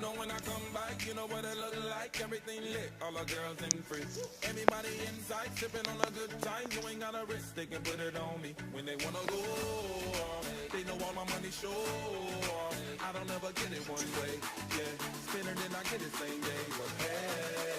know when I come back, you know what it look like. Everything lit, all the girls in free. Everybody inside, sipping on a good time. You ain't got a wrist, they can put it on me. When they wanna go, they know all my money show. I don't ever get it one way, yeah. Spinner then I get it same day, but hey.